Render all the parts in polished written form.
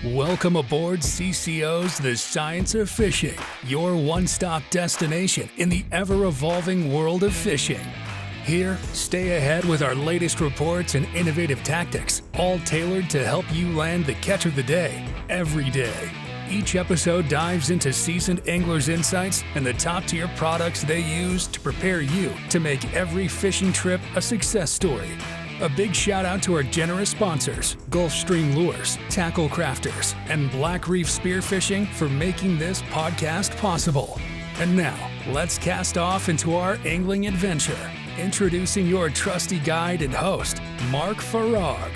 Welcome aboard CCO's The Science of Fishing, your one-stop destination in the ever-evolving world of fishing. Here, stay ahead with our latest reports and innovative tactics, all tailored to help you land the catch of the day, every day. Each episode dives into seasoned anglers' insights and the top-tier products they use to prepare you to make every fishing trip a success story. A big shout out to our generous sponsors, Gulfstream Lures, Tackle Crafters, and Black Reef Spearfishing for making this podcast possible. And now, let's cast off into our angling adventure. Introducing your trusty guide and host, Mark Farag.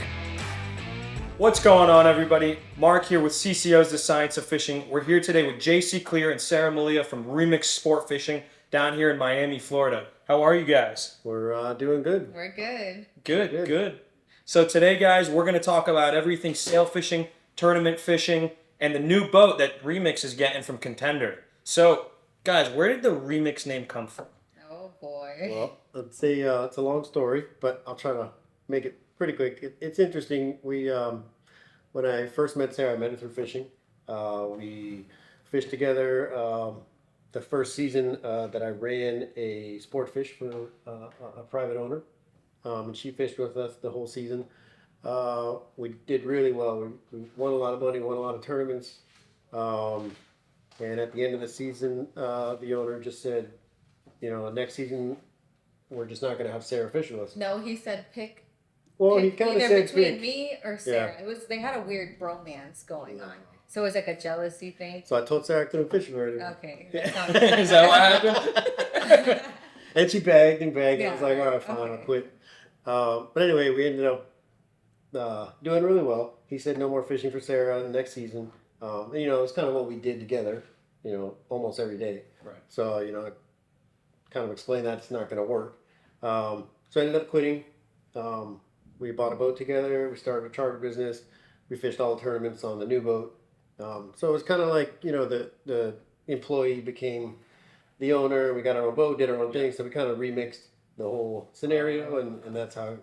What's going on, everybody? Mark here with CCO's The Science of Fishing. We're here today with JC Cleare and Sarah Melia from Remix Sportfishing down here in Miami, Florida. How are you guys? We're doing good. We're good. Good. So today, guys, we're going to talk about everything sail fishing, tournament fishing, and the new boat that Remix is getting from Contender. So, guys, where did the Remix name come from? Oh, boy. Well, it's a long story, but I'll try to make it pretty quick. It's interesting. We when I first met Sarah, I met her through fishing. We fished together. The first season that I ran a sport fish for a private owner, and she fished with us the whole season. We did really well. We won a lot of money, won a lot of tournaments, and at the end of the season, the owner just said, next season we're just not going to have Sarah fish with us. No, he said pick. Well, pick he kind of either said between pick. me or Sarah. It was, they had a weird bromance going on. So it was like a jealousy thing. So I told Sarah I couldn't fish with her anymore. Okay. Is that what happened? And she begged and begged. Yeah. I was like, all right, fine, I'll quit. But anyway, we ended up doing really well. He said no more fishing for Sarah next season. And, it's kind of what we did together, almost every day. Right. So, I kind of explained that it's not going to work. So I ended up quitting. We bought a boat together. We started a charter business. We fished all the tournaments on the new boat. So it was kind of like, the employee became the owner. We got our own boat, did our own thing. So we kind of remixed the whole scenario, and that's how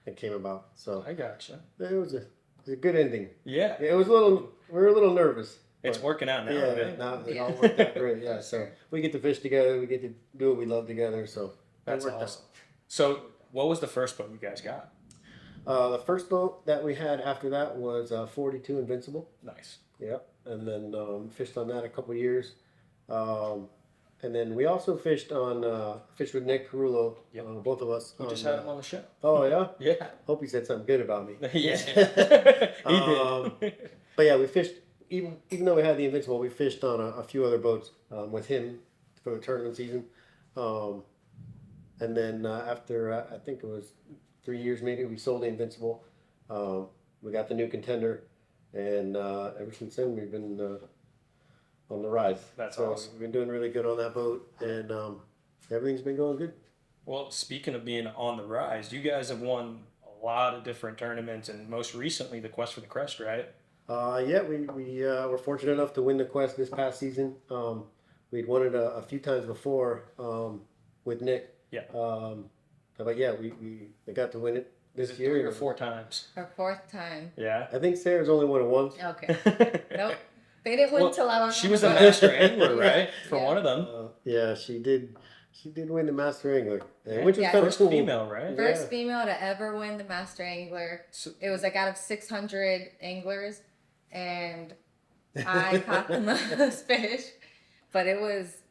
it came about. So I gotcha. it was a good ending. Yeah. It was we were a little nervous. It's working out now. Yeah, right? now it all worked out great. Yeah, so we get to fish together. We get to do what we love together. So That's it worked awesome. So what was the first boat you guys got? The first boat that we had after that was 42 Invincible. Nice. Yeah, and then fished on that a couple years, and then we also fished with Nick Carullo, Yep. both of us. We just had him on the show. Oh yeah, Yeah. hope he said something good about me. Yeah. He did. But yeah, we fished even though we had the Invincible, we fished on a few other boats with him for the tournament season, and then after I think it was 3 years maybe, we sold the Invincible. We got the new Contender. And ever since then, we've been on the rise. That's so awesome. We've been doing really good on that boat, and everything's been going good. Well, speaking of being on the rise, you guys have won a lot of different tournaments, and most recently the Quest for the Crest, right? Yeah, we were fortunate enough to win the Quest this past season. We'd won it a few times before with Nick. Yeah. But yeah, we got to win it this year. 3 or 4 times? Our 4th time. Yeah. I think Sarah's only won it once. Okay. Nope. They didn't win till I was. She was the master angler, right? For one of them. Yeah, she did. She did win the Master Angler, Yeah. which was Yeah. kind of First cool. female, right? First Yeah. female to ever win the Master Angler. So- It was like out of 600 anglers, and I caught the most fish, but it was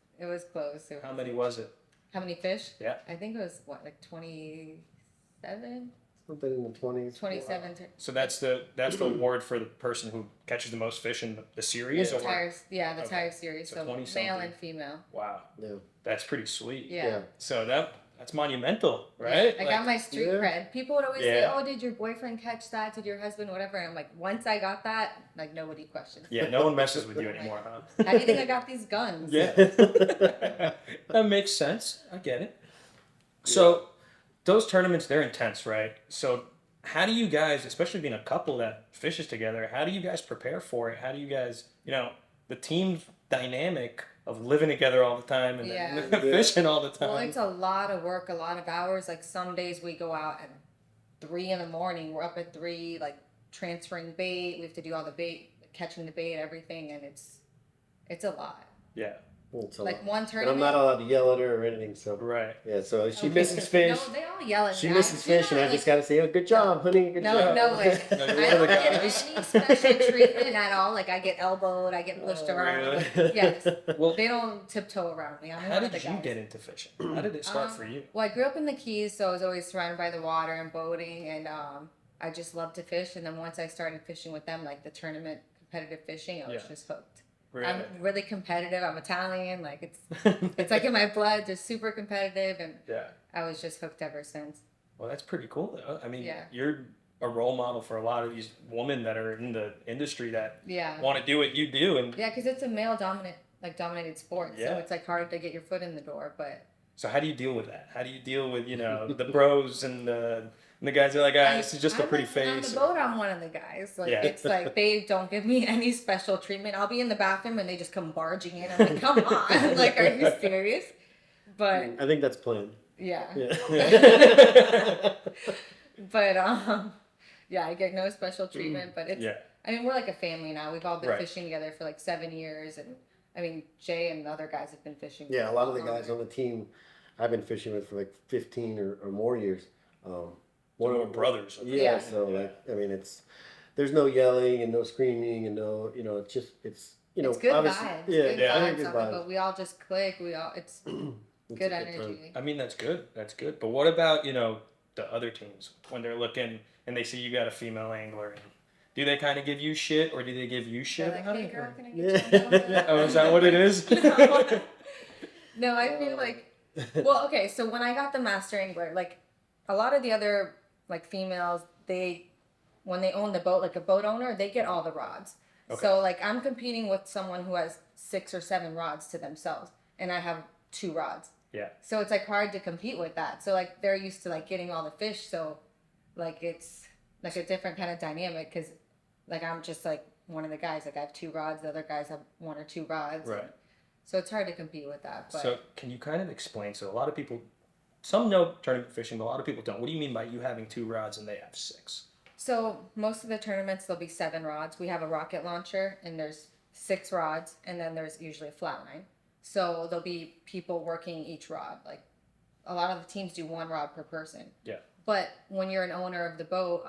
close. How many was it? How many fish? Yeah. I think it was like 27? Something in the 20s. 27. So that's the award for the person who catches the most fish in the series? The or? entire, the Okay. entire series. So So 20-something. male and female. Wow. Yeah. That's pretty sweet. Yeah. So that's monumental, right? I got my street Yeah. cred. People would always say, Yeah. "Oh, did your boyfriend catch that? Did your husband, whatever?" And I'm like, once I got that, like nobody questions. Yeah, no one messes with you anymore, huh? How do you think I got these guns? Yeah. That makes sense. I get it. So those tournaments, they're intense, right? So how do you guys, especially being a couple that fishes together, how do you guys prepare for it? How do you guys, the team dynamic of living together all the time and Yeah. then fishing all the time? Well, it's a lot of work, a lot of hours. Like some days we go out at 3 a.m. We're up at 3, like transferring bait. We have to do all the bait catching the bait, everything, and it's a lot. Yeah. It's a Like lot. one And tournament. I'm not allowed to yell at her or anything, so. Right. Yeah, so she Okay. misses fish. No, they all yell at me. She misses fish, and I just gotta say, oh, good job, honey, good job. No way. No, you're I one of don't the get guys. any special treatment at all. Like I get elbowed, I get pushed around. really? Yes. Well, They don't tiptoe around me. I'm how one of did the you guys. get into fishing? How did it start for you? Well, I grew up in the Keys, so I was always surrounded by the water and boating, and I just loved to fish. And then once I started fishing with them, like the tournament competitive fishing, I was just hooked. Really? I'm really competitive. I'm Italian. Like it's like in my blood, just super competitive, and Yeah. I was just hooked ever since. Well, that's pretty cool, though. I mean, Yeah. you're a role model for a lot of these women that are in the industry that Yeah. want to do what you do. And Yeah, because it's a male dominated sport, Yeah. so it's like hard to get your foot in the door. But so how do you deal with that? How do you deal with, the bros and the guys that are like, this is just a pretty face? On the boat, I'm one of the guys. Like Yeah. it's like they don't give me any special treatment. I'll be in the bathroom and they just come barging in. I'm like, come on, like, are you serious? But I think that's planned. yeah. Yeah. But yeah, I get no special treatment. But it's Yeah. I mean, we're like a family now. We've all been Right. fishing together for like 7 years, and I mean, Jay and the other guys have been fishing. Yeah, a lot of the longer. guys on the team I've been fishing with for like 15 or more years. One of our brothers. Yeah, Yeah. so like, I mean, there's no yelling and no screaming and no, it's just, it's It's good obviously- vibes. Yeah, Good I vibes think good on it, vibes. but we all just click. It's It's good a good time. energy. I mean, that's good. That's good. But what about, the other teams when they're looking and they see you got a female angler? And do they kind of give you shit or do they give you shit? They're like, How do hey you- girl, can I Yeah. get you a little bit? Oh, is that what it is? No, I feel like, well, okay, so when I got the master angler, like a lot of the other like females, when they own the boat, like a boat owner, they get all the rods. Okay. So like I'm competing with someone who has 6 or 7 rods to themselves, and I have 2 rods. Yeah. So it's like hard to compete with that. So like they're used to like getting all the fish, so like it's like a different kind of dynamic because like I'm just like one of the guys. Like I have 2 rods, the other guys have 1 or 2 rods. Right. So it's hard to compete with that. But So can you kind of explain? So a lot of people, some know tournament fishing, but a lot of people don't. What do you mean by you having 2 rods and they have 6? So most of the tournaments there'll be 7 rods. We have a rocket launcher and there's 6 rods, and then there's usually a flat line. So there'll be people working each rod. Like a lot of the teams do 1 rod per person. Yeah. But when you're an owner of the boat,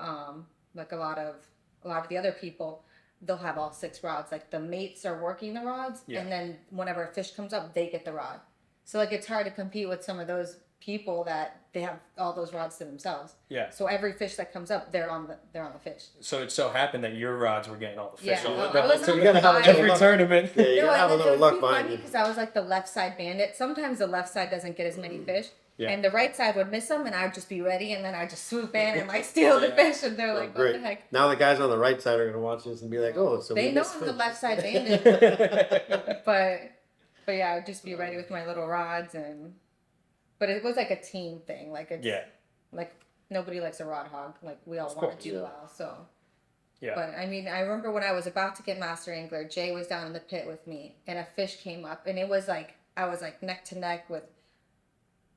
like a lot of the other people, they'll have all 6 rods. Like the mates are working the rods, Yeah. and then whenever a fish comes up, they get the rod. So like it's hard to compete with some of those people that they have all those rods to themselves. Yeah. So every fish that comes up, they're on the fish. So it so happened that your rods were getting all the fish. Yeah, So I that- was so on you gotta have a the little every luck. tournament. Yeah, you gotta have a little luck behind you. because I was like the left side bandit. Sometimes the left side doesn't get as many fish, Yeah. and the right side would miss them, and I'd just be ready, and then I'd just swoop in and like steal the Yeah. fish, and they're Oh, like, "What great. the heck?" Now the guys on the right side are gonna watch this and be like, "Oh, so They we know missed I'm the fish." left side bandit, but yeah, I'd just be ready with my little rods, but it was like a team thing. Like it's Yeah. like nobody likes a rod hog. Like we all Of want course, to do yeah. well, so. Yeah. But I mean, I remember when I was about to get master angler, Jay was down in the pit with me, and a fish came up, and it was like I was like neck to neck with.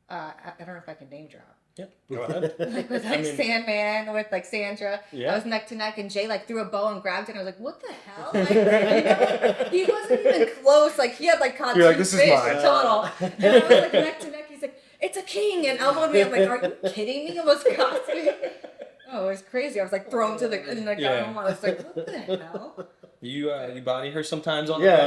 I don't know if I can name drop. Yeah. Go ahead. Like with I like mean- Sandman, with like Sandra. Yeah. I was neck to neck, and Jay like threw a bow and grabbed it. And I was like, "What the hell?" Like, he wasn't even close. Like he had like caught You're like, 2 "This is fish mine." total, and I was like neck to neck. He's like, "It's a king," and elbowed me. I'm like, "Are you kidding me?" It was cost me. Oh, it was crazy. I was like thrown to the and I got Yeah. home. I was like, "What the hell?" You body her sometimes on Yeah,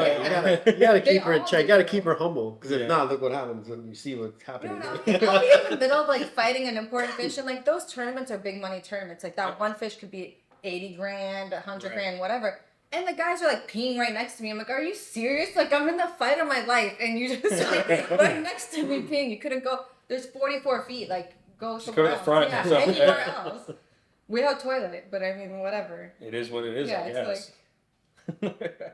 the you gotta They keep her in all check. You do. gotta keep her humble, because if Yeah. not, look what happens when you see what's No, happening. no, I'll be in the middle of like fighting an important fish, and like those tournaments are big money tournaments. Like that one fish could be 80 grand, 100 Right. grand, whatever. And the guys are like peeing right next to me. I'm like, "Are you serious? Like I'm in the fight of my life, and you just like right next to me peeing. You couldn't go. There's 44 feet. Like go Just somewhere go to the else. front Yeah, or something. anywhere else. We have toilet, but I mean whatever. It is what it is, Yeah, I it's guess.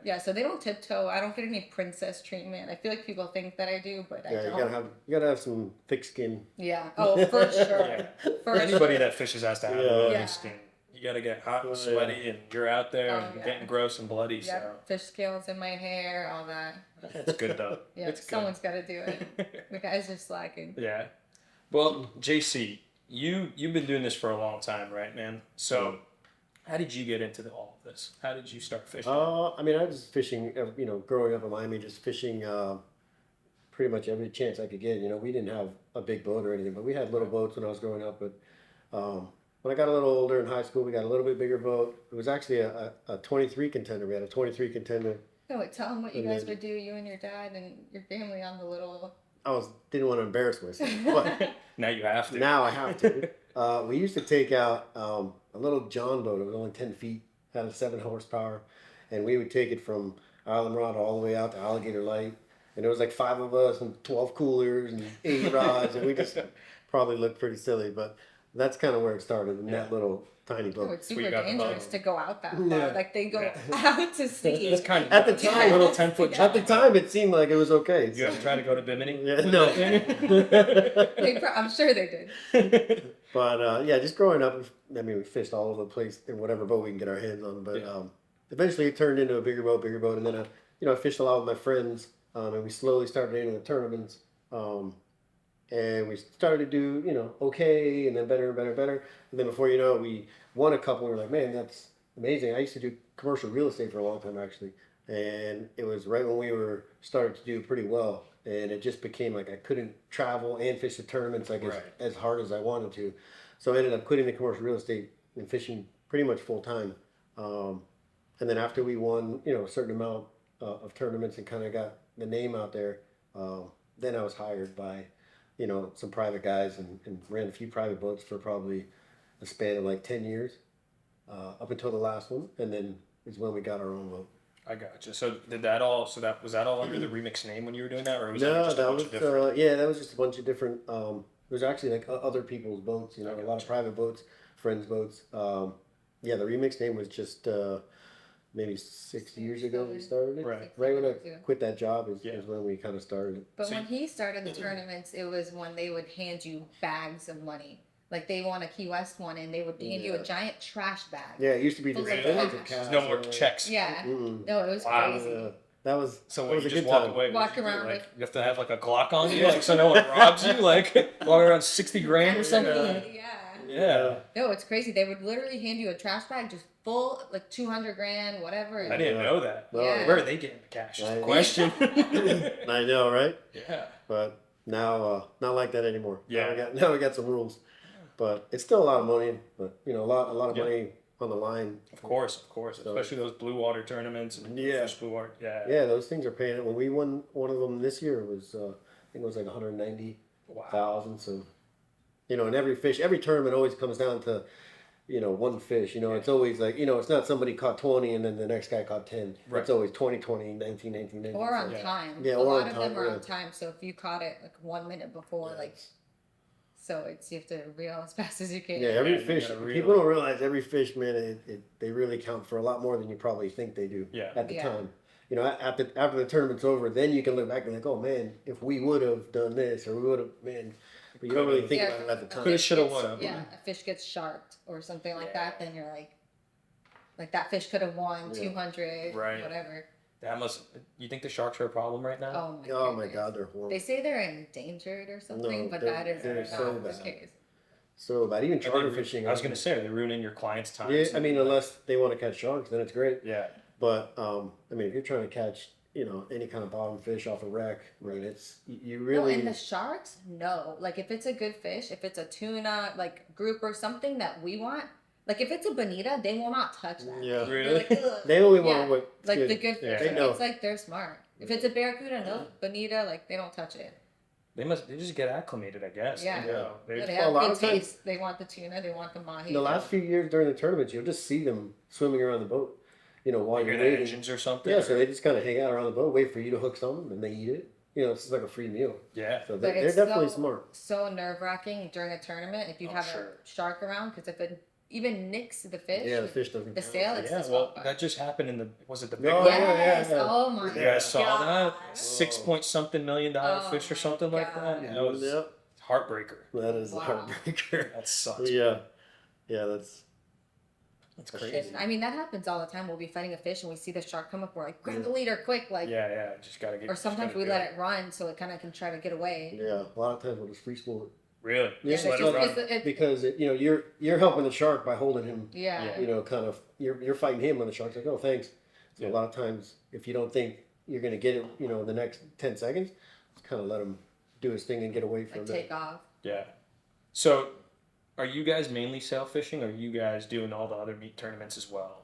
Yeah, so they don't tiptoe. I don't get any princess treatment. I feel like people think that I do, but I Yeah, don't. you gotta have some thick skin. Yeah. Oh, for sure. Yeah. For Anybody sure. that fishes has to have Yeah. a little Yeah. skin. You gotta get hot Oh, and yeah. sweaty, and you're out there Oh, and yeah. getting gross and bloody. Yeah, fish scales in my hair, all that. So it's good though. Yeah, It's good. someone's got to do it. The guys are slacking. Yeah. Well, JC, you've been doing this for a long time, right, man? So, How did you get into all of this? How did you start fishing? I mean, I was fishing, growing up in Miami, just fishing pretty much every chance I could get. We didn't have a big boat or anything, but we had little boats when I was growing up. But when I got a little older in high school, we got a little bit bigger boat. It was actually a 23 Contender. We had a 23 Contender. No, wait, tell them what you guys would do, you and your dad and your family on the little... Didn't want to embarrass myself, but Now you have to. now I have to. We used to take out a little John boat. It was only 10 feet, had a 7 horsepower, and we would take it from Island Rod all the way out to Alligator Light. And there was like 5 of us and 12 coolers and 8 rods, and we just probably looked pretty silly. But that's kind of where it started in that little tiny boat. Oh, it's Well, you super got the dangerous boat. to go out that far. Yeah. Like, they go out to sea. It's kind of At the time, a little 10-foot. At the time, it seemed like it was okay. You ever try to go to Bimini? Yeah, no. I'm sure they did. But yeah, just growing up, we fished all over the place in whatever boat we can get our hands on. But eventually, it turned into a bigger boat, and then I fished a lot with my friends, and we slowly started into the tournaments. And we started to do okay, and then better and better and better. And then before you know it, we won a couple. And we were like, man, that's amazing. I used to do commercial real estate for a long time actually, and it was right when we were starting to do pretty well. And it just became like I couldn't travel and fish the tournaments as hard as I wanted to. So I ended up quitting the commercial real estate and fishing pretty much full time. And then after we won, a certain amount of tournaments and kind of got the name out there, then I was hired by, some private guys and ran a few private boats for probably a span of like 10 years, up until the last one. And then is when we got our own boat. I gotcha. So was that all under the Remix name when you were doing that, or was No, that just a that bunch was of different? that was just a bunch of different. There's actually like other people's boats, a lot of private boats, friends' boats. The Remix name was just maybe 6 years ago we started it. Right. Right when I Yeah. quit that job is when we kind of started it. But when he started the tournaments, it was when they would hand you bags of money. Like, they won a Key West one, and they would hand you a giant trash bag. Yeah, it used to be just Full of bags cash. of cash. There's no more checks. Yeah. Mm-mm. No, it was Wow. crazy. That was So that when was you a just good walk time. away, Walk what do you do? around Like, with- you have to have like a Glock on you, like so no one robs you, like walk around 60 grand or something. Yeah. Yeah. No, it's crazy. They would literally hand you a trash bag just full, like 200 grand, whatever. I didn't know that. Yeah. Where are they getting the cash? Is the Right. question. I know, right? Yeah. But now, not like that anymore. Yeah. Now we got some rules, but it's still a lot of money. But a lot of money on the line. Of course. Especially those blue water tournaments and Yeah. fish blue water. Yeah. Yeah, those things are paying it. When we won one of them this year, it was I think it was like 190,000. Wow. So, and every tournament always comes down to, one fish. It's always like it's not somebody caught 20 and then the next guy caught 10. Right. It's always 20, 20, 19, 19, 19. Or on Yeah. time. Yeah, a or lot on of time, them are yeah. on time. So if you caught it like 1 minute before, so you have to reel as fast as you can. Yeah, every Yeah, you fish. gotta reel People it. don't realize every fish, man. They really count for a lot more than you probably think they do. Yeah. At the Yeah. time, after the tournament's over, then you can look back and like, oh man, if we would have done this or we would have, man. But you don't really think about it at the time. Coulda, shoulda, gets- woulda. Yeah, a fish gets sharked or something like that, then you're like that fish could have won 200, Right. whatever. You think the sharks are a problem right now? Oh my goodness. God, they're horrible. They say they're endangered or something, No, but they're- that is they're not so the bad. case. So bad. Even Are they charter ru- fishing. I was gonna say, are they ruining your clients' time? Yeah, unless they want to catch sharks, then it's great. Yeah. But if you're trying to catch, any kind of bottom fish off a wreck, you No, really. and the sharks, no. Like, if it's a good fish, if it's a tuna, like, group or something that we want, like, if it's a bonita, they will not touch that. Yeah. They're Really? like, "Ugh." They only Yeah, want what's like good. the good Yeah. fish. They know. It's like they're smart. If it's a barracuda, no. Bonita, like, they don't touch it. They just get acclimated, I guess. Yeah. They- Yeah, they a have lot good of times- taste. They want the tuna, they want the mahi. The last few years during the tournaments, you'll just see them swimming around the boat. While Hear you're the waiting. engines or something. Yeah, so they just kind of hang out around the boat, wait for you to hook something, and they eat it. It's just like a free meal. Yeah. So But they're it's definitely so, smart. so nerve-wracking during a tournament if you Oh, have sure. a shark around, because if it even nicks the fish, Yeah, the fish doesn't. the count. sail, it's Yeah, well, disqualified. that just happened in was it the big No, one? Yes. yeah. Oh my You guys saw God. that? 6-point-something million Oh fish or my something like that? God. That was Yep, heartbreaker. that is a Wow. heartbreaker. That sucks. Yeah, that's crazy. And, I mean, that happens all the time. We'll be fighting a fish and we see the shark come up. We're like, grab the leader quick, like. Yeah, just gotta get. Or sometimes we let it run so it kind of can try to get away. yeah. A lot of times we'll just free spool it. Really? Yeah, Just let so- it run. because you're helping the shark by holding him. Yeah. Kind of you're fighting him when the shark's like, oh, thanks. So a lot of times, if you don't think you're gonna get it, in the next 10 seconds, just kind of let him do his thing and get away from Like it. take off. Yeah. So, are you guys mainly sailfishing, or are you guys doing all the other meat tournaments as well?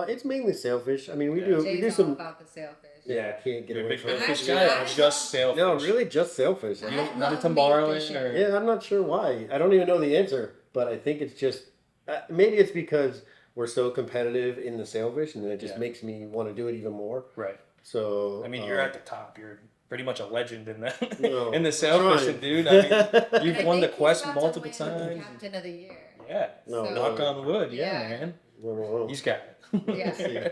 It's mainly sailfish. I mean, we Yeah. do Jay's all some. about the sailfish. Yeah, I can't get You're a away big from it. fish Actually, guy, or I just sailfish? No, really, just sailfish. I Not love into meat marlin, fishing. or Yeah, I'm not sure why. I don't even know the answer, but I think it's just maybe it's because we're so competitive in the sailfish, and then it just Yeah. makes me want to do it even more. right. So I mean, you're at the top. You're pretty much a legend in the No, in the I'm sailfishing, trying. dude. I mean, And you've I won the think he's quest about to multiple win times. Captain of the year. Yeah. No, So- Knock on wood. Yeah, Yeah. man. Well, He's got it. Yeah.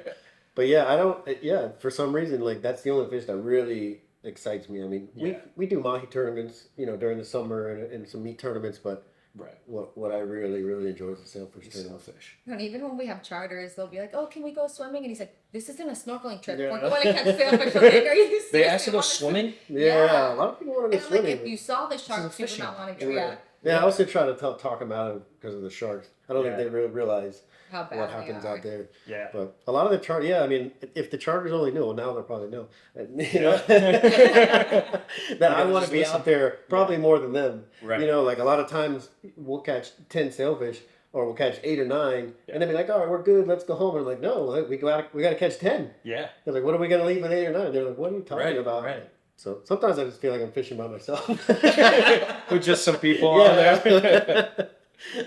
But yeah, I don't. Yeah, for some reason, like that's the only fish that really excites me. I mean, Yeah. we do mahi tournaments, during the summer and some meat tournaments. But Right. what I really enjoy is the sailfish tournament. Sailfish. And even when we have charters, they'll be like, "Oh, can we go swimming?" And he's like, "This isn't a snorkeling trip. Yeah. We're going to catch sailfish." I'm like, "Are you serious? They asked to You go wanna swimming. Yeah, Yeah. a lot of people want And to go I'm like, swimming. if you saw the is sharks, you would fishing. not want to Yeah. do that. Yeah, I also try to talk them out of it because of the sharks. I don't Yeah. think they really realize How bad what they happens are. out there. Yeah. But a lot of the charters, I mean, if the charters only knew, well, now they probably know. That I want to be out there probably more than them. Right. Like a lot of times we'll catch 10 sailfish or we'll catch 8 or 9 Yeah. and they'll be like, all right, we're good, let's go home. And I'm like, no, we got to catch 10. Yeah. They're like, what are we going to leave with 8 or 9? They're like, what are you talking Right, about? right. So sometimes I just feel like I'm fishing by myself. With just some people on there.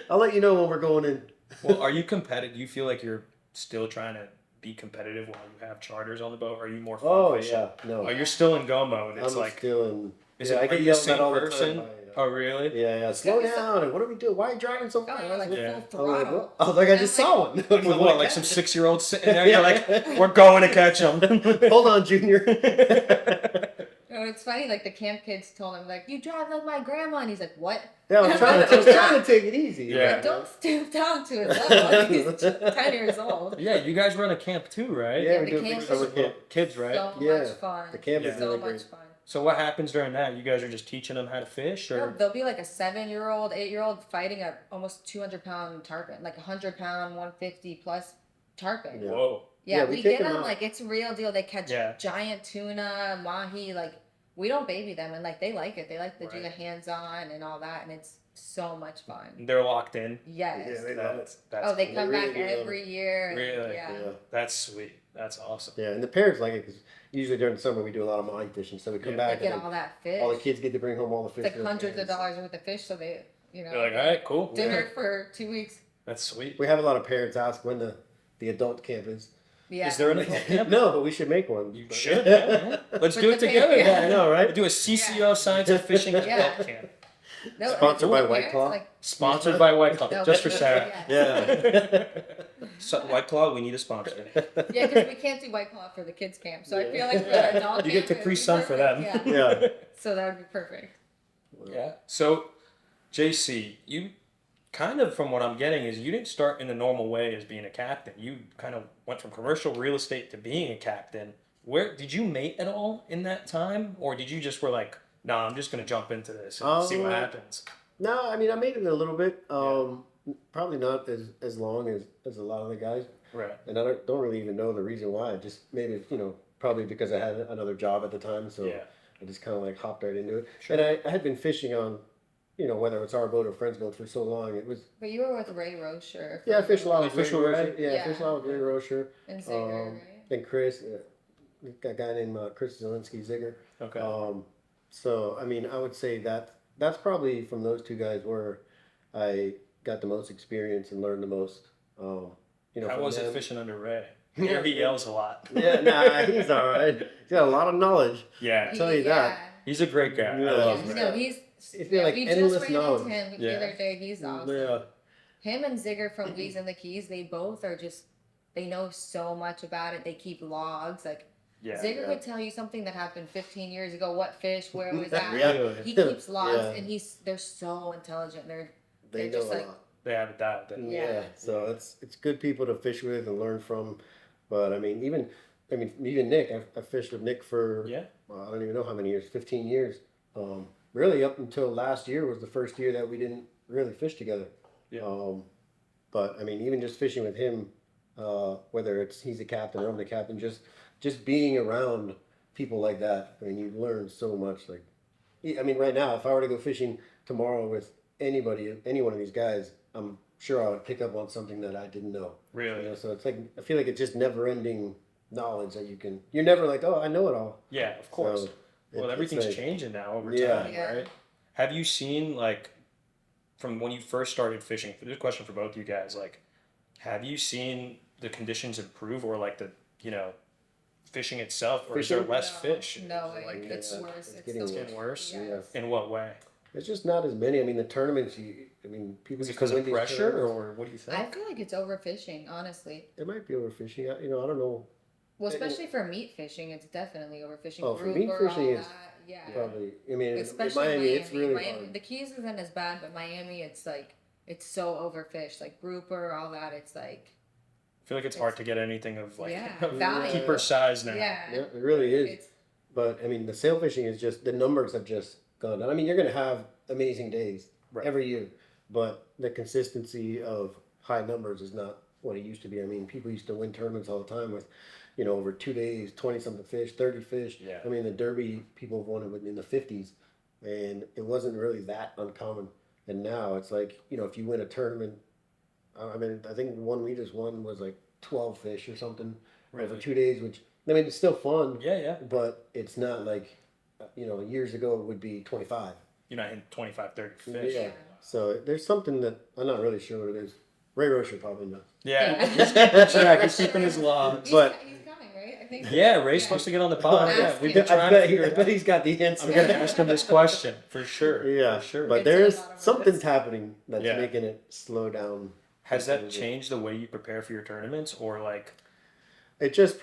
I'll let you know when we're going in. Well, are you competitive? Do you feel like you're still trying to be competitive while you have charters on the boat? Or are you more fun Oh, fishing? yeah. No. Oh, you're still in go mode. It's I'm like, still in. is yeah, it, I are get you the yelled at same all the person? time. Oh, really? Yeah, slow gotta be down. And what are we doing? Why are you driving so Oh, fast? you're like Yeah. full I was like, throttle. I was like, I And just I'm saw one. With what, like some 6-year-old sitting there? You're like, we're going to catch them. Hold on, Junior. Oh, it's funny. Like the camp kids told him, like, "You drive like my grandma," and he's like, "What?" Yeah, I was trying to take it easy. Yeah. Like, don't stoop down to his level. He's 10 years old. Yeah, you guys run a camp too, right? Yeah, we the do a camp big is summer camp. Kids, right? So Yeah. much fun. The camp is so really much great. fun. So what happens during that? You guys are just teaching them how to fish, No, or there'll be like a 7-year-old, 8-year-old fighting a almost 200-pound tarpon, like 100-pound, 150 plus tarpon. Yeah. whoa? Yeah, Yeah, we we get take 'em them out. like it's a real deal. They catch Yeah. giant tuna, mahi. Like we don't baby them, and like they like it. They like to do Right. the hands-on and all that, and it's so much fun. They're locked in. Yes. Yeah, they love it. That's Oh, they cool. come really back do love every year. And, Really? Yeah. Yeah. That's sweet. That's awesome. Yeah, and the parents like it because usually during the summer we do a lot of mahi fishing. So we come Yeah. back They get and all that fish. all the kids get to bring home all the fish. It's like for their hundreds of parents. dollars worth of fish, so they, You're like, all right, cool. dinner for 2 weeks. That's sweet. We have a lot of parents ask when the adult camp is. Yeah. Is there an adult camp? No, but we should make one. You should. Yeah. Let's With do it the together. parents. Yeah, I know, right? Do a CCO Science of Fishing Yeah. adult camp. No, Sponsored by parents, White Claw? like, Sponsored by White Claw. No, Just for but- Sarah. Yeah. So, White Claw, we need a sponsor. yeah, because we can't do White Claw for the kids camp, so I feel like for the adult You camp, get it'd Capri be Sun for perfect. them. Yeah. Yeah. So that would be perfect. Yeah. So, JC, you kind of, from what I'm getting, is you didn't start in the normal way as being a captain. You kind of went from commercial real estate to being a captain. Where did you mate at all in that time, or did you just were like, nah, I'm just gonna jump into this and see what happens? No, I mean I made it a little bit. Probably not as long as a lot of the guys. Right. And I don't really even know the reason why. Just maybe probably because I had another job at the time, so Yeah. I just kind of like hopped right into it. Sure. And I had been fishing on, whether it's our boat or friend's boat for so long. It was But you were with Ray Rocher. I fished a lot You with fish Ray with Rocher. Ray? Yeah, I Yeah. fished a lot with Ray Rocher. And Zinger, right? And Chris, a guy named Chris Zielinski Ziger. Okay. So I mean, I would say that's probably from those two guys where I got the most experience and learned the most. How from was it them. fishing under Ray? Yeah, he yells a lot. Yeah, nah, he's all right. He's got a lot of knowledge. Yeah. tell you that. He's a great guy. Yeah. I love Yeah, Ray. no, he's. It's been like we endless just ran knowledge. into him Yeah. the other day. He's awesome. Yeah. Him and Ziger from Weez and the Keys, they both are just. They know so much about it. They keep logs. Like Yeah. Ziger yeah. could tell you something that happened 15 years ago. What fish? Where was that? Really? He keeps logs, Yeah. and they're so intelligent. They They're know just a like- lot. They have it dialed in. Yeah. So it's good people to fish with and learn from. But I mean, even Nick, I fished with Nick for Yeah. I don't even know how many years, 15 years. really up until last year was the first year that we didn't really fish together. Yeah. But I mean, even just fishing with him, whether it's he's the captain or I'm the captain, just being around people like that, I mean, you learn so much. Like, I mean, right now, if I were to go fishing tomorrow with anybody, any one of these guys, I'm sure I would pick up on something that I didn't know. Really? You know, so it's like I feel like it's just never-ending knowledge that you can. You're never like, oh, I know it all. Yeah, of course. So Well, everything's changing now over Yeah. time, Yeah. right? Have you seen, like, from when you first started fishing, this is a question for both of you guys, like, have you seen the conditions improve or, like, the, you know, fishing itself, or is there Fishing? less fish? No, Is it, like, it's Yeah, worse. it's It's getting still getting worse? Yeah. In what way? It's just not as many. I mean, the tournaments. I mean, people. Is it used to because win of these pressure, tournaments. or what do you think? I feel like it's overfishing, honestly. It might be overfishing. I don't know. Well, especially for meat fishing, it's definitely overfishing. Oh, for meat Grouper, fishing, all it's that, yeah. Probably. I mean, in Especially Miami, it's really Miami, hard. the Keys isn't as bad, but Miami, it's like it's so overfished. Like grouper, all that. It's like I feel like it's hard to get anything of, like, Yeah, of value. keeper size now. yeah, Yeah, it really is. It's, But I mean, the sail fishing is just the numbers have just gone down. I mean, you're going to have amazing days Right. every year, but the consistency of high numbers is not what it used to be. I mean, people used to win tournaments all the time with, you know, over 2 days, 20 something fish, 30 fish. Yeah. I mean, the Derby people have won it in the 50s, and it wasn't really that uncommon. And now it's like, you know, if you win a tournament, I mean, I think the one we just won was like 12 fish or something over Really? 2 days, which I mean, it's still fun. Yeah, yeah. But it's not like, you know, years ago it would be 25. You're not hitting 25, 30 fish. Yeah. So there's something that I'm not really sure what it is. Ray Rocher probably knows. Yeah. Yeah. He's keeping his log. But- he's coming, right? I think. Yeah, Ray's supposed to get on the pod. Yeah, Ask we've him. been trying to figure I it out. bet he's got the answer. I'm gonna ask him this question for sure. Yeah, for sure. but It's a there's lot of work. something's happening that's Yeah. making it slow down. Has that changed the way you prepare for your tournaments, or like? It just,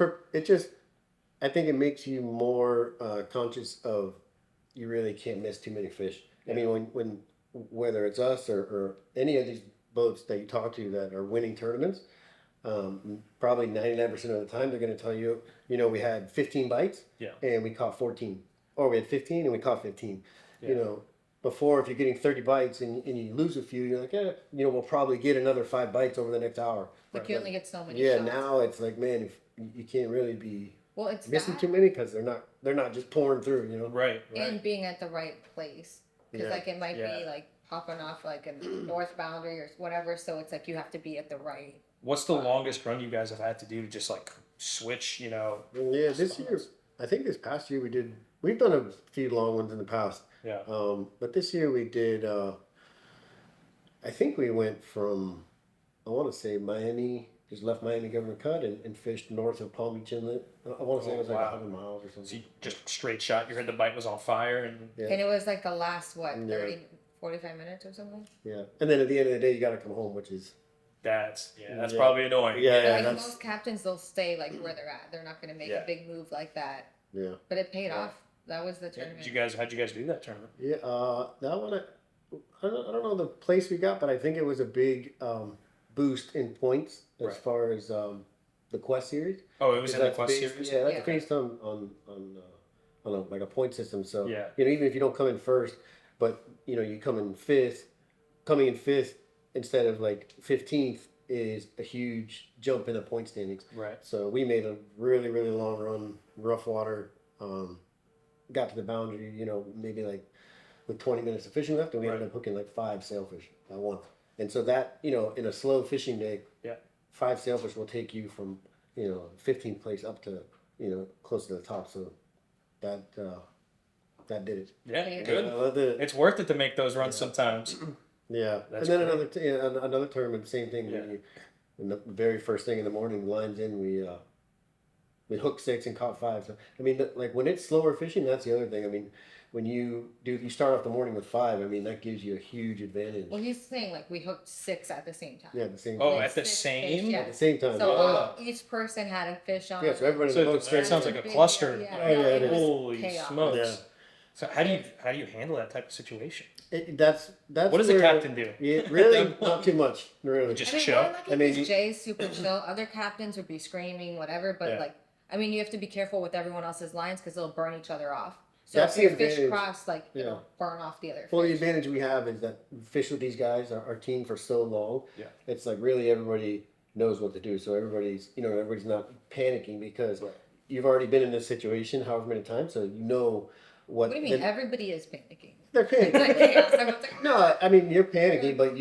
I think it makes you more conscious of you really can't miss too many fish. I mean, when whether it's us or any of these boats that you talk to that are winning tournaments, probably 99% of the time they're going to tell you, you know, we had 15 bites and we caught 14, or we had 15 and we caught 15. You know, before if you're getting 30 bites and you lose a few, you're like, yeah, you know, we'll probably get another 5 bites over the next hour. But you only get so many. Yeah, shots. now it's like, man, if you can't really be Well, it's missing that too many because they're not just pouring through, you know. Right. and being at the right place because Yeah. like it might Yeah. be like popping off like a north boundary or whatever. So it's like you have to be at the right. What's the longest run you guys have had to do to just like switch? You know. Yeah, this year, I think this past year we've done a few long ones in the past. Yeah. But this year we did, I think we went from, I want to say Miami, just left Miami Governor Cut and fished north of Palm Beach Inlet. I want to say it was like wow. 100 miles or something. So you just straight shot. You heard the bite was on fire, and Yeah. And it was like the last what Yeah. 30, 45 minutes or something. Yeah. And then at the end of the day, you got to come home, which is, that's Yeah. probably annoying. Yeah, But like that's- most captains, they'll stay like where they're at. They're not going to make Yeah. a big move like that. yeah. But it paid Yeah. off. That was the Yeah. tournament. How'd you guys do that tournament? Yeah, that one, I don't know the place we got, but I think it was a big boost in points as Right. far as the Quest series. Oh, it was in the That's Quest based- series. Yeah, that's Yeah. based on like a point system. So Yeah. you know, even if you don't come in first, but you know you come in fifth, coming in fifth instead of like 15th is a huge jump in the point standings. Right. So we made a really long run, rough water. Got to the boundary, you know, maybe like with 20 minutes of fishing left, and we ended Right. up hooking like 5 sailfish at once. And so that, you know, in a slow fishing day, Yeah. 5 sailfish will take you from, you know, 15th place up to, you know, close to the top. So that did it. Yeah. Yeah. Good. That did it. It's worth it to make those runs sometimes. Yeah. That's And then great. another tournament, same thing. Yeah. When the very first thing in the morning, lines in, we hooked 6 and caught 5. So I mean, like when it's slower fishing, that's the other thing. I mean, when you start off the morning with 5. I mean, that gives you a huge advantage. Well, he's saying like we hooked 6 at the same time. Yeah, at the same Oh, time. at the 6 same? fish, yeah. At the same time. So yeah. each person had a fish on. Yeah, so everybody So in the boat that sounds like a Big, cluster. yeah, Oh, yeah, it is. Holy chaos. smokes! Yeah. So how do you handle that type of situation? That's What does the where- captain do? Yeah, really, not too much. Really. Just I mean, chill. we're lucky I mean, because Jay's super chill. Other captains would be screaming, whatever. But Yeah. like, I mean, you have to be careful with everyone else's lines because they'll burn each other off. So That's if your the fish advantage. cross, like Yeah. it'll burn off the other Well, the fish. advantage we have is that we fish with these guys, our team for so long. Yeah. It's like really everybody knows what to do. So everybody's not panicking because you've already been in this situation however many times, so you know what. What do you mean? Everybody is panicking. They're It's like panicking. chaos. Everyone's like, No, I mean you're panicking, but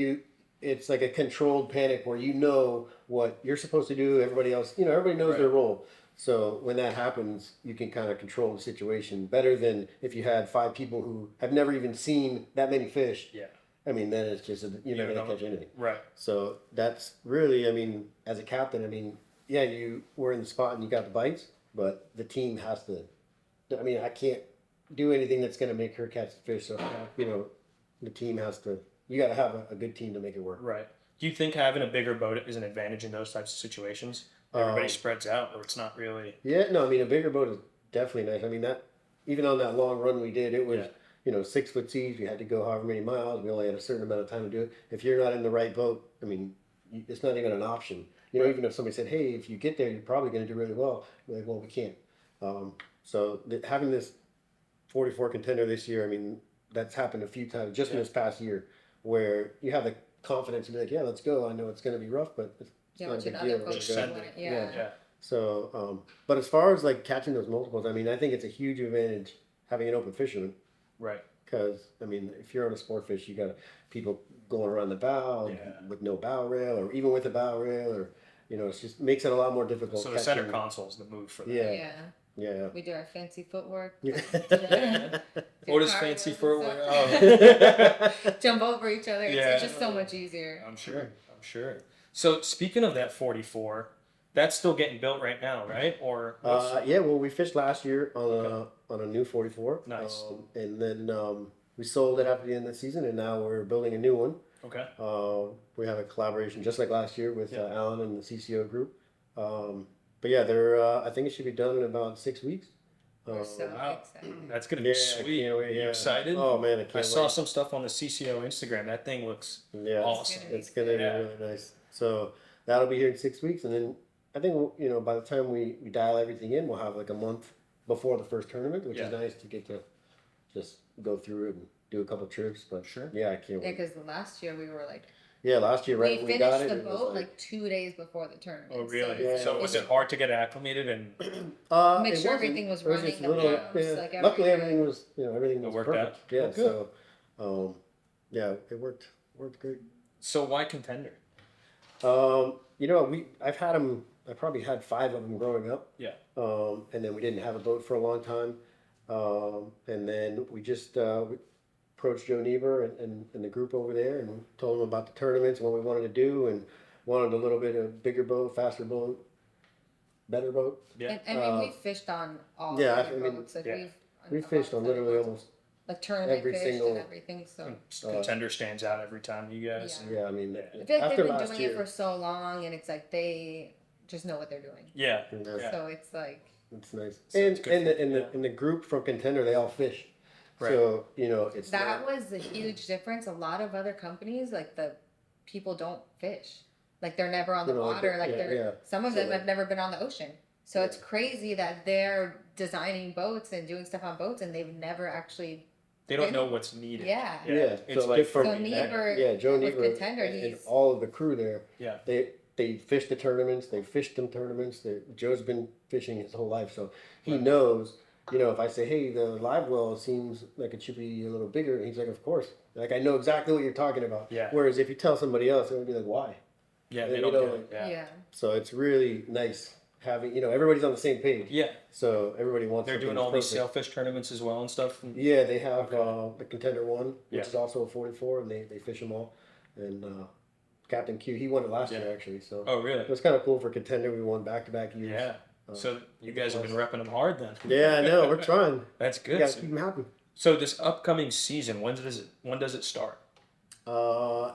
it's like a controlled panic where you know what you're supposed to do. Everybody else, everybody knows their role. So when that happens, you can kind of control the situation better than if you had 5 people who have never even seen that many fish. Yeah. I mean, then it's just you're not gonna catch anything. Right. So that's really, I mean, as a captain, I mean, yeah, you were in the spot and you got the bites, but the team has to. I mean, I can't do anything that's gonna make her catch the fish. So the team has to. You got to have a good team to make it work. Right. Do you think having a bigger boat is an advantage in those types of situations? Everybody spreads out, or it's not really. Yeah, no, I mean a bigger boat is definitely nice. I mean that even on that long run we did, it was 6-foot seas. We had to go however many miles. We only had a certain amount of time to do it. If you're not in the right boat, I mean, it's not even an option. Even if somebody said, "Hey, if you get there, you're probably going to do really well," we're like, well, we can't. Having this 44 Contender this year, I mean, that's happened a few times just in this past year, where you have the confidence to be like, "Yeah, let's go." I know it's going to be rough, but it's not a which big in deal. other boats We're you gonna go. wouldn't. Yeah. Yeah. So, but as far as like catching those multiples, I mean, I think it's a huge advantage having an open fisherman. Right. Because I mean, if you're on a sport fish, you got people going around the bow with no bow rail, or even with a bow rail, or it just makes it a lot more difficult. So the center console's the move for that. Yeah. Yeah. Yeah. We do our fancy footwork. What is fancy for? Jump over each other. Yeah. It's just so much easier. I'm sure. So speaking of that 44, that's still getting built right now, right? Or Yeah. Well, we fished last year on a new 44. Nice. And then we sold it after the end of the season, and now we're building a new one. Okay. We have a collaboration just like last year with Alan and the CCO group. But yeah, I think it should be done in about 6 weeks. We're so Wow. excited. That's gonna be sweet. Can't wait, You excited? Oh man, I can't I saw wait. some stuff on the CCO Instagram. That thing looks awesome. It's gonna be really nice. So that'll be here in 6 weeks, and then I think by the time we dial everything in, we'll have like a month before the first tournament, which is nice to get to just go through it and do a couple trips. But yeah, I can't Yeah, wait. because last year we were like, Last year we when we got finished it, the it was boat like 2 days before the tournament. Oh really? Yeah. So was it hard to get acclimated and Make it sure wasn't. everything was It was running, just the little, pumps, like luckily everything. everything was worked perfect. out? Yeah, Oh, good. so it worked great. so why Contender? I've had them. I probably had 5 of them growing up. Yeah. And then we didn't have a boat for a long time. And then we just we approached Joe Niebuhr and the group over there and told them about the tournaments and what we wanted to do and wanted a little bit of bigger boat, faster boat, better boat. Yeah. And I mean, we fished on all yeah, the I mean, boats. Like We fished on literally almost. like tournament every fished single- and everything. So Contender stands out every time, you guys. Yeah, I mean, I feel like they've after been last doing year, it for so long, and it's like they just know what they're doing. Yeah. Yeah. So it's like it's nice. So And it's good and the group from Contender, they all fish. Right. So it's that not- was a huge difference. A lot of other companies, like the people don't fish. Like they're never on the water. Like some of So, them like- have never been on the ocean. So it's crazy that they're designing boats and doing stuff on boats, and they've never actually. They don't know what's needed. Yeah. It's so like different. from So Niebuhr Joe with Niebuhr Contender, and he's- all of the crew there. Yeah. They fished the tournaments. They fished them tournaments. Joe's been fishing his whole life, so he knows. If I say, "Hey, the live well seems like it should be a little bigger," and he's like, "Of course." Like I know exactly what you're talking about. Yeah. Whereas if you tell somebody else, they're gonna be like, "Why?" Yeah, You they don't know, get it. Yeah. Yeah. So it's really nice having everybody's on the same page. Yeah. So everybody wants. They're doing something all these perfect. sailfish tournaments as well and stuff. Yeah, they have the Contender 1, which Yeah. is also a 44, and they fish them all. And Captain Q, he won it last year actually. So Oh, really? it was kind of cool for Contender. We won back-to-back years. Yeah. So you guys have been repping them hard then. Yeah, I know. We're trying. That's You good. gotta keep them happy. So this upcoming season, when does it start?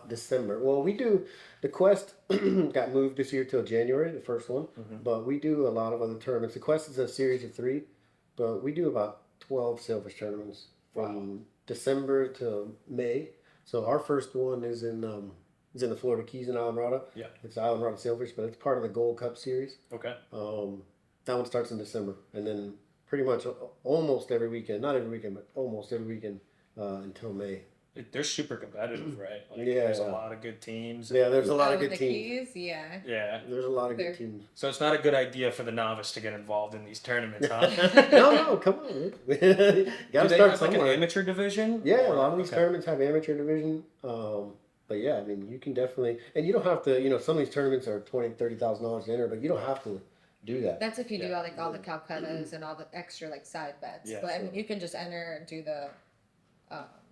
December. Well, we do. The Quest got moved this year till January, the first one. But we do a lot of other tournaments. The Quest is a series of 3, but we do about 12 sailfish tournaments from December to May. So our first one is in the Florida Keys in Islamorada. Yeah. It's Islamorada Sailfish, but it's part of the Gold Cup series. Okay. That one starts in December, and then pretty much almost every weekend. Not every weekend, but almost every weekend until May. They're super competitive, right? Like, Yeah, there's a lot of good teams. Yeah, there's a lot of Oh, good the teams. Keys, yeah. Yeah. There's a lot of They're- good teams. So it's not a good idea for the novice to get involved in these tournaments, huh? No, come on. Man. Do Gotta they start have like an somewhere. amateur division? Yeah, a Or- lot of these okay. tournaments have amateur division. But yeah, I mean, you can definitely, and you don't have to, some of these tournaments are $20,000-$30,000 to enter, but you don't have to do that. That's if you do Yeah. like all the Calcuttas and all the extra like side bets. Yeah, but I sure. mean, you can just enter and do the,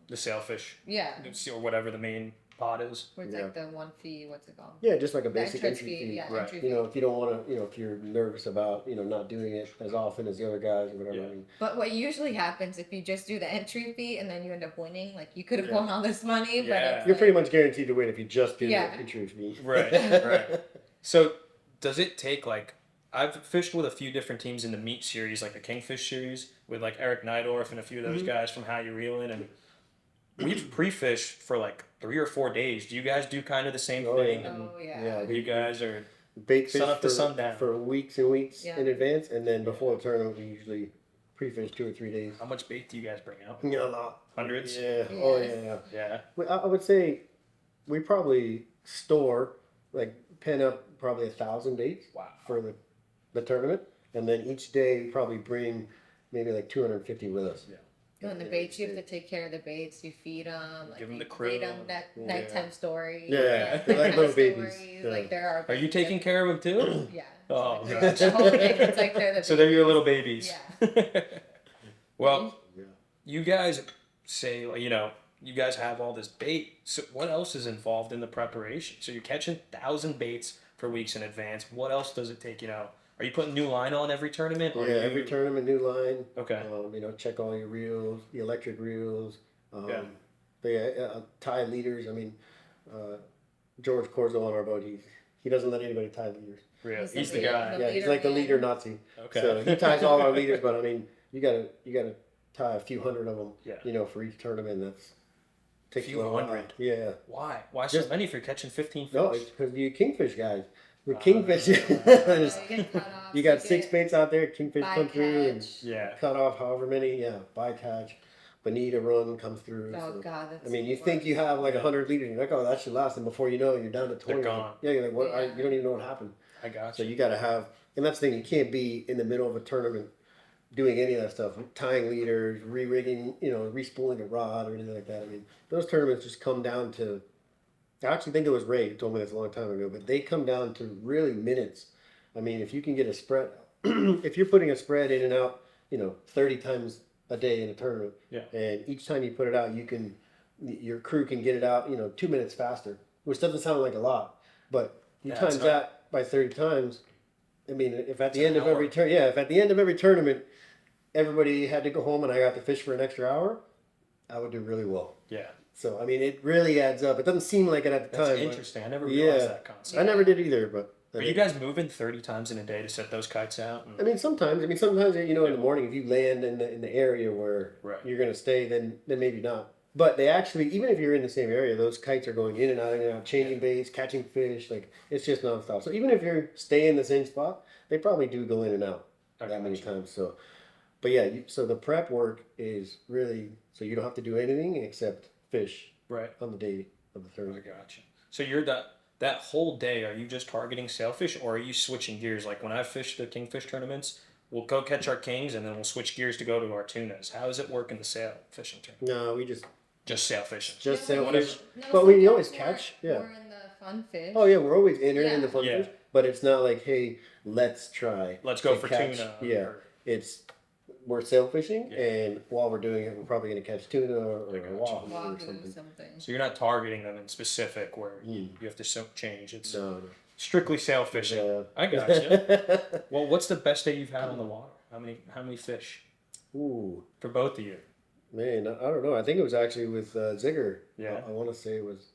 The sailfish, yeah, or whatever the main pot is. where it's Yeah. like the one fee. What's it called? Yeah, just like a The basic entrance entry fee. Yeah, Right. entry You know, fee. if you don't want to, if you're nervous about, not doing it as often as the other guys or whatever. Yeah. I mean, But what usually happens if you just do the entry fee and then you end up winning, like you could have Yeah. won all this money, but Yeah. it's you're like, pretty much guaranteed to win if you just do Yeah. the entry fee. Right, right. So does it take like, I've fished with a few different teams in the meat series, like the Kingfish series, with like Eric Neidorf and a few of those guys from How You Reelin', and we've pre-fished for like 3 or 4 days. Do you guys do kind of the same Oh, thing? yeah. And oh yeah. Yeah, you guys are Bait fish Sun up to for, sundown. for weeks and weeks Yeah. in advance, and then before the tournament, we usually pre-fish 2 or 3 days. how much bait do you guys bring out? Yeah, a lot. Hundreds? Yeah. Oh Yes. yeah. Yeah. I would say we probably store pen up probably 1,000 baits Wow. for the tournament, and then each day probably bring maybe like 250 with us. Yeah. And the baits, you have to take care of the baits. You feed them, like Give 'em you the read krill. them nighttime stories. Yeah, they're like little babies. Yeah. Like there are. Are you taking care of them too? Yeah. Oh, It's like gosh. the whole thing, it's like they're the. So they're your little babies. Yeah. Well, Yeah. you guys say, you guys have all this bait. So what else is involved in the preparation? So you're catching 1,000 baits for weeks in advance. What else does it take? Are you putting new line on every tournament? Or Yeah, are you- every tournament, new line. Okay. Check all your reels, the electric reels. Yeah. But yeah, tie leaders. I mean, George Corzo on our boat, he doesn't let anybody tie leaders. Really? He's He's the the leader. guy. Yeah, he's leader like the man. leader Nazi. Okay. So he ties all our leaders, but I mean, you gotta tie a few hundred of them. Yeah. For each tournament. That's takes Few a while. hundred? Yeah. Why? Why so Just- many if you're catching 15 fish? No, it's because you kingfish guys. With kingfish, You get cut off, you got get 6 baits out there. Kingfish come through and bycatch. Yeah. cut off however many. Yeah, bycatch. Bonita run comes through. Oh so- god, that's. I mean, you the think worst. you have like 100 liters, and you're like, oh, that should last, and before you know it, you're down to 20. They're gone. Yeah, you're like, what? Yeah. You don't even know what happened. I got So you. you got to have, and that's the thing, you can't be in the middle of a tournament doing any of that stuff, tying leaders, re-rigging, respooling a rod or anything like that. I mean, those tournaments just come down to, I actually think it was Ray who told me this a long time ago, but they come down to really minutes. I mean, if you can get a spread, if you're putting a spread in and out, 30 times a day in a tournament, Yeah. and each time you put it out, your crew can get it out, 2 minutes faster, which doesn't sound like a lot, but you Yeah, times it's that by 30 times. I mean, if at the It's end an of every hour. if at the end of every tournament, everybody had to go home and I got to fish for an extra hour, I would do really well. Yeah. So I mean, it really adds up. It doesn't seem like it at the That's time. but interesting. I never realized Yeah. that concept. I never did either, but Are you guys moving 30 times in a day to set those kites out? I mean, sometimes. In the morning, if you land in the area where Right. you're going to stay, then maybe not. But they actually, even if you're in the same area, those kites are going in and out, changing baits, catching fish. Like it's just nonstop. So even if you're staying in the same spot, they probably do go in and out I that many gotcha. times. So, but yeah, so the prep work is really so you don't have to do anything except fish Right. on the day of the I tournament. gotcha. So you're that whole day, are you just targeting sailfish or are you switching gears? Like when I fish the kingfish tournaments, we'll go catch our kings and then we'll switch gears to go to our tunas. How does it work in the sail fishing tournament? No, we just Just sailfishing. sailfish. No, But we sometimes always we're- catch. Yeah. We're in the fun fish. Oh yeah, we're always entering in Yeah. the fun Yeah. fish, but it's not like, hey, let's try. Let's go to for catch. tuna. Yeah, or- it's we're sailfishing, Yeah. and while we're doing it, we're probably going to catch tuna or I gotcha. wahoo or Wahoo, something. something. So you're not targeting them in specific where Mm. you have to change. It's No, strictly sailfishing. no. I gotcha. Well, what's the best day you've had on the water? How many fish Ooh, for both of you? man, I don't know. I think it was actually with Zigger. Yeah. I want to say it was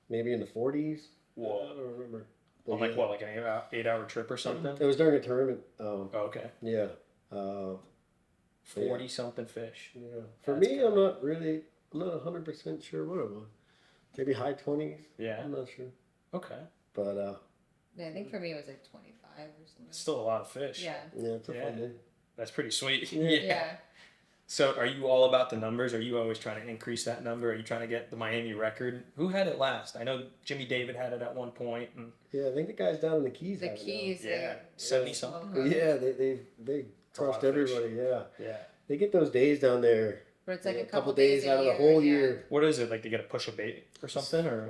maybe in the 40s. Whoa. I don't remember. But On like yeah. what, like an 8 hour trip or something? It was during a tournament. Oh, okay. Yeah. Uh, 40 something fish. yeah. For That's me, good. I'm not 100% sure what it was. Maybe high 20s. Yeah. I'm not sure. Okay. But Yeah, I think for me it was like 25 or something. It's still a lot of fish. Yeah. yeah, it's a Yeah. fun day. That's pretty sweet. Yeah. So are you all about the numbers? Are you always trying to increase that number? Are you trying to get the Miami record? Who had it last? I know Jimmy David had it at one point. And Yeah, I think the guys down in the Keys The have it now. Keys. yeah, 70 something. Okay. Yeah, they a lot crushed of fish. everybody. Yeah, Yeah. they get those days down there. But it's like Yeah, a couple days out of the a whole yeah. year. What is it? Like they got to push a bait or something? Or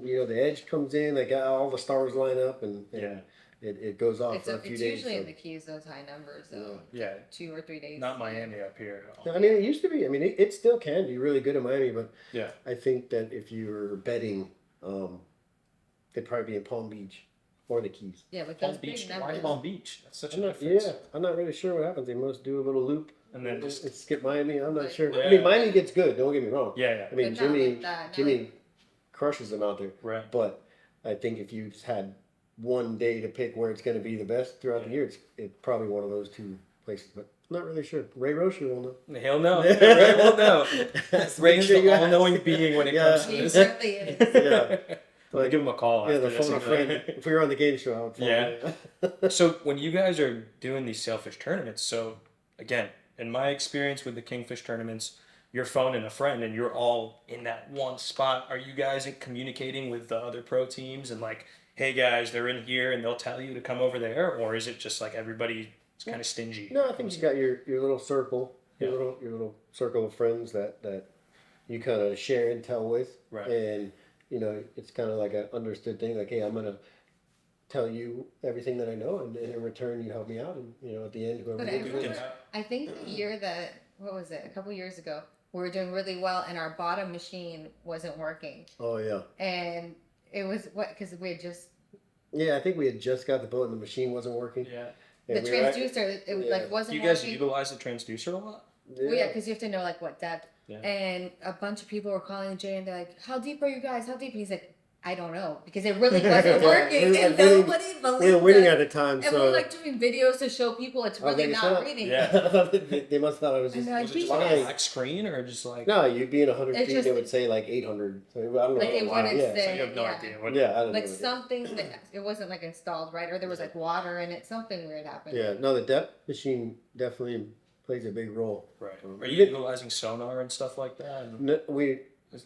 You know, the edge comes in. They got all the stars line up, and Yeah. it goes off for a few It's days. usually so- in the Keys, those high numbers, though. yeah, 2 or 3 days. not Miami up here. I mean, it used to be. I mean, it still can be really good in Miami, but Yeah. I think that if you're betting, they'd probably be in Palm Beach or the Keys. Yeah, with Palm those Beach. big Why numbers. Palm Beach? That's such a I'm not, difference. yeah, I'm not really sure what happens. They must do a little loop And then and just skip Miami. I'm not Like- sure. I Yeah. mean, Miami gets good. Don't get me wrong. yeah. I mean, But not Jimmy like that, not Jimmy crushes them out there. Right. But I think if you had one day to pick where it's going to be the best throughout the year, it's probably one of those two places. But I'm not really sure. Ray Rocher will know. He'll know. Ray will know. Ray's Sure you the ask. all-knowing being when it Yeah. comes to He this. certainly is. Yeah. I'll give him a call. Yeah, after the this phone a and be friend. like- If we were on the game show, I would phone Yeah. him. So when you guys are doing these sailfish tournaments, so again, in my experience with the kingfish tournaments, you're phoning a friend and you're all in that one spot. Are you guys communicating with the other pro teams and like, hey guys, they're in here and they'll tell you to come over there, or is it just like everybody's kind of stingy? No, I think you got your little circle, Yeah. your little circle of friends that you kind of share intel with, Right. and you know it's kind of like an understood thing. Like, hey, I'm gonna tell you everything that I know, and in return, you help me out, and you know at the end, whoever But I wins, wins. remember, I think the year that, what was it, a couple years ago, we were doing really well and our bottom machine wasn't working. Oh yeah, And it was, because we had just, yeah. I think we had just got the boat, and the machine wasn't working. Yeah. and the we were at- transducer, it yeah. like Do wasn't you guys working. utilize the transducer a lot? Well, yeah, because you have to know like what depth. Yeah. And a bunch of people were calling Jay and they're like, "How deep are you guys? How deep?" And he's like, "I don't know," because it really wasn't working, We were and winning- nobody believed we were winning us. at the time, And so we're like doing videos to show people it's I was really like, not "It's not." reading. Yeah. they must have thought I was And just. they're Was like, it just like a lying. black screen or just like? No, you'd be in 100 It's feet. just- They would say like 800. So I don't know. Like, it Wow. wouldn't Yeah. say- So you have no yeah. idea. What, Yeah, I don't Like know. something that it wasn't like installed right, or there was like water in it. Something weird happened. Yeah, no, the depth machine definitely plays a big role. Right. Are you utilizing sonar and stuff like that? And-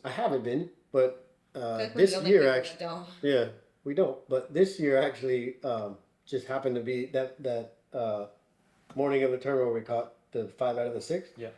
I haven't been, but I feel like we're this the only year people that actually, don't. yeah, we don't. But this year actually, just happened to be that morning of the tournament where we caught the 5 out of the 6. Yeah.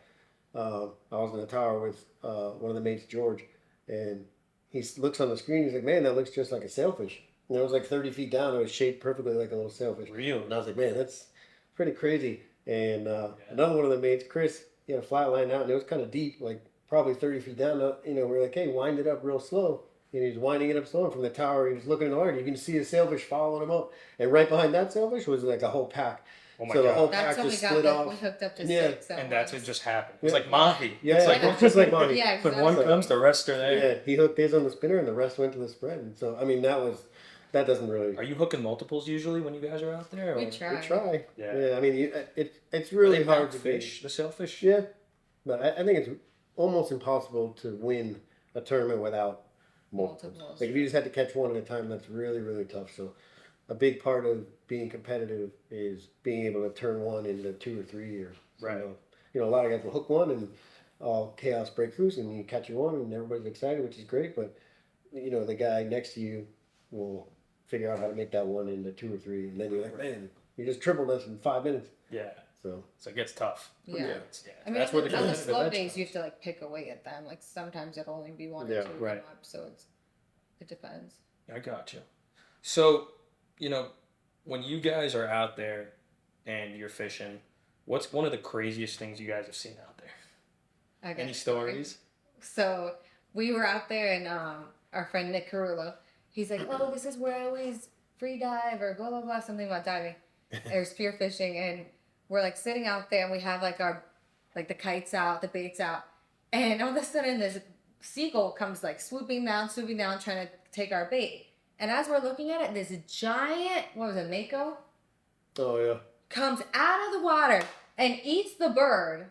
I was in the tower with one of the mates, George, and he looks on the screen. He's like, "Man, that looks just like a sailfish." And it was like 30 feet down. It was shaped perfectly like a little sailfish. Really? And I was like, "Man, that's pretty crazy." And another one of the mates, Chris, he had a flat line out, and it was kind of deep, like probably 30 feet down. You know, we're like, "Hey, wind it up real slow." And he's winding it up slow. And from the tower, he was looking in the water. And you can see a sailfish following him up. And right behind that sailfish was like a whole pack. Oh my So the god. whole That's pack when we just got split we off. hooked up to Yeah. 6. at And that's once. what just happened. It's Yeah. like Mahi. Yeah, It's like it's just like Monty. Yeah, when one exactly. comes, the rest are there. Yeah, he hooked his on the spinner, and the rest went to the spread. And so, I mean, that doesn't really. Are you hooking multiples usually when you guys are out there? We or- try. We try. Yeah. Yeah, I mean, it's Are really they hard back to fish, the sailfish? Yeah, but I think it's almost impossible to win a tournament without multiples. Multiples. Like if you just had to catch one at a time, that's really, really tough. So a big part of being competitive is being able to turn one into 2 or 3 years. Right. You know, a lot of guys will hook one and all chaos breaks loose and you catch your one and everybody's excited, which is great. But you know, the guy next to you will figure out how to make that one into 2 or 3, and then you're like, man, you just tripled us in 5 minutes. Yeah. So So it gets tough. Yeah. Yeah. I mean, That's where the on the competitive slow edge days, comes. you have to like pick away at them. Like sometimes it'll only be one Yeah, or two right. come up, so it depends. I got you. So, you know, when you guys are out there and you're fishing, what's one of the craziest things you guys have seen out there? I got Any a story. stories? So we were out there, and our friend Nick Carullo, he's like, "Oh, this is where I always free dive," or blah blah blah, something about diving or spearfishing, and we're like sitting out there, and we have like the kites out, the baits out, and all of a sudden this seagull comes like swooping down, trying to take our bait. And as we're looking at it, this giant, what was it, mako, oh yeah. comes out of the water and eats the bird.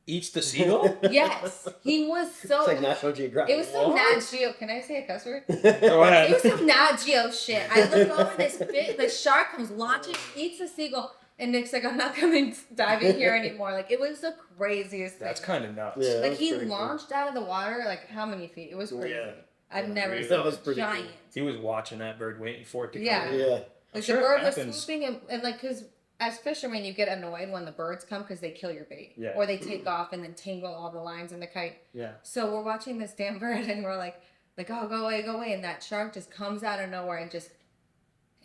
Eats the seagull? Yes, he was so. It's like National Geographic. It was some Nat Geo. Can I say a cuss word? Go It ahead. was some Nat Geo shit. I look over, the shark comes launching, eats the seagull, And Nick's like, I'm not coming diving here anymore. Like, it was the craziest thing. That's kind of nuts. Yeah. Like, was he pretty cool. launched out of the water, like, how many feet? It was crazy. Yeah. I've never really? seen That was a pretty cool. giant. He was watching that bird, waiting for it to come. Yeah. in. Yeah. Like, sure the it bird was happens. swooping, and like, because as fishermen, you get annoyed when the birds come because they kill your bait. Yeah. Or they take off and then tangle all the lines in the kite. Yeah. So we're watching this damn bird, and we're like, oh, go away. And that shark just comes out of nowhere and just,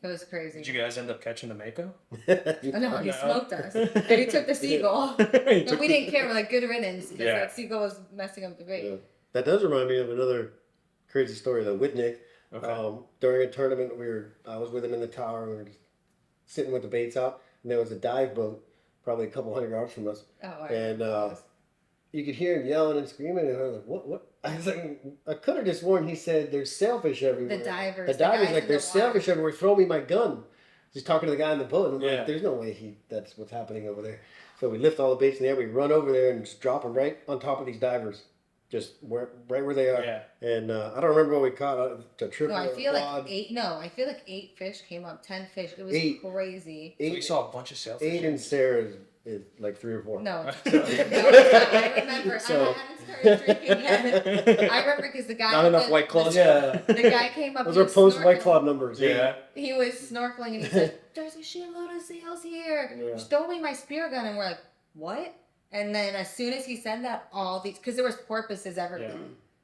it was crazy. Did you guys end up catching the mako? Oh, no, he smoked us. And he took the seagull. But we didn't care. We're like, good riddance. Because Yeah. that seagull was messing up the bait. Yeah. That does remind me of another crazy story though with Nick. Okay. During a tournament, I was with him in the tower. We were just sitting with the baits out, and there was a dive boat, probably a couple hundred yards from us, Oh, all right. and you could hear him yelling and screaming. And I was like, "What?" I was like, I could have just sworn he said, "There's sailfish everywhere." The divers. The divers guys like, in "There's the water. sailfish everywhere. Throw me my gun." Just talking to the guy in the boat, and I'm Yeah. like, "There's no way that's what's happening over there." So we lift all the baits in the air. We run over there and just drop them right on top of these divers. Just right where they are. Yeah. And I don't remember what we caught. A triple, No, I or a feel quad. like 8. No, I feel like 8 fish came up. 10 fish. It was 8. crazy. So we saw a bunch of sailfish. 8 in Sarah's is like 3 or 4. No, I remember. So- I hadn't started drinking yet. I remember because the guy. Not enough White Claws. Yeah. The guy came up. Those he are was post White snorkeling. Claw numbers. Yeah. He was snorkeling and he said, "There's a shitload of sails here. Yeah. Just throw me my spear gun." And we're like, "What?" And then as soon as he said that, all these, because there was porpoises everywhere. Yeah.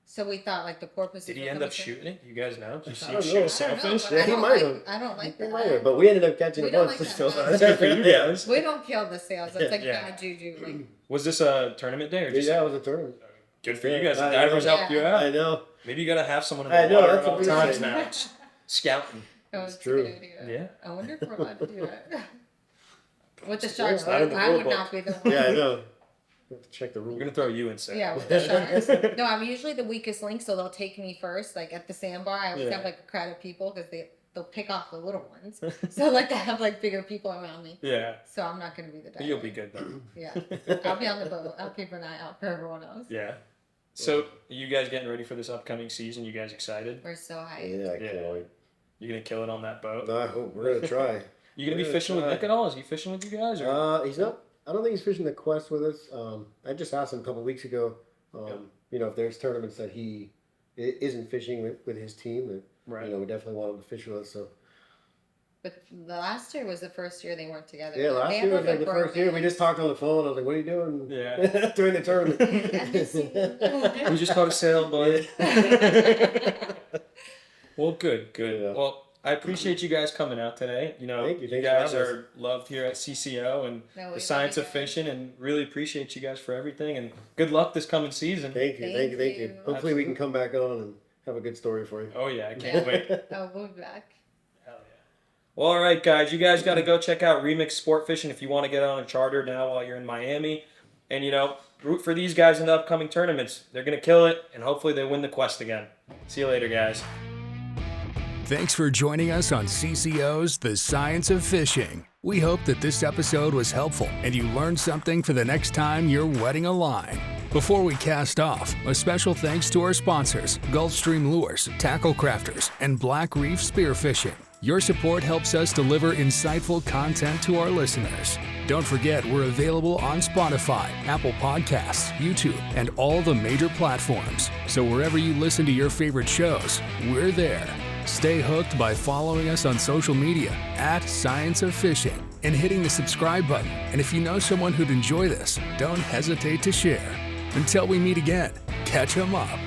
So we thought like the porpoises. Did he were end coming up through. shooting it? You guys know? Did you see I him don't shoot know. a I I don't know, sailfish? but Yeah, I he don't might like. have. I don't like He that. might have, but we ended up catching We a don't bunch. like So that. that's Good for good. you Yeah. guys. We don't kill the sails. That's like Yeah. bad juju. Like, Was this a tournament day or just Yeah, it was a tournament. good for you guys? The I divers know. helped you Yeah. out. I know. Maybe you gotta have someone in I the know, water that's at what all we times said. now. Just scouting. that was true. a good idea. Yeah. I wonder if we're allowed to do that. With the Yeah, sharks, it's not in the I rule would book. not be the one. Yeah, I know. We have to check the We're rules. gonna throw you in, Sarah. Yeah, with the sharks. No, I'm usually the weakest link, so they'll take me first. Like at the sandbar, I always Yeah. have like a crowd of people because they'll pick off the little ones. So like I have like bigger people around me. Yeah. So I'm not gonna be the diver. You'll be good though. Yeah, I'll be on the boat. I'll keep an eye out for everyone else. Yeah. So, you guys getting ready for this upcoming season? You guys excited? We're so hyped. Yeah, I can't Yeah. wait. You gonna kill it on that boat? No, I hope we're gonna try. You gonna be We're fishing with try. Nick at all? Is he fishing with you guys? Or? He's not. I don't think he's fishing the Quest with us. I just asked him a couple weeks ago. You know, if there's tournaments that he isn't fishing with his team, that Right. you know, we definitely want him to fish with us. So But the last year was the first year they weren't together. yeah, last They year have, was like the first year. We just talked on the phone. I was like, "What are you doing?" Yeah. during the tournament. We just caught a sail, bud. Well, good. Yeah. Well, I appreciate you guys coming out today. You know, Thank you. you Thanks for guys having are loved here at CCO and No, we the love science you of guys. fishing, and really appreciate you guys for everything. And good luck this coming season. Thank you. Thank you. Thank Thank you. you. Hopefully, we can come back on and have a good story for you. Oh yeah, I can't wait. Oh, we'll be back. Hell yeah. Well, all right, guys. You guys got to go check out Remix Sportfishing if you want to get on a charter now while you're in Miami. And, you know, root for these guys in the upcoming tournaments. They're going to kill it, and hopefully they win the Quest again. See you later, guys. Thanks for joining us on CCO's The Science of Fishing. We hope that this episode was helpful and you learned something for the next time you're wetting a line. Before we cast off, a special thanks to our sponsors, Gulfstream Lures, Tackle Crafters, and Black Reef Spearfishing. Your support helps us deliver insightful content to our listeners. Don't forget, we're available on Spotify, Apple Podcasts, YouTube, and all the major platforms. So wherever you listen to your favorite shows, we're there. Stay hooked by following us on social media at Science of Fishing and hitting the subscribe button. And if you know someone who'd enjoy this, don't hesitate to share. Until we meet again, catch 'em up.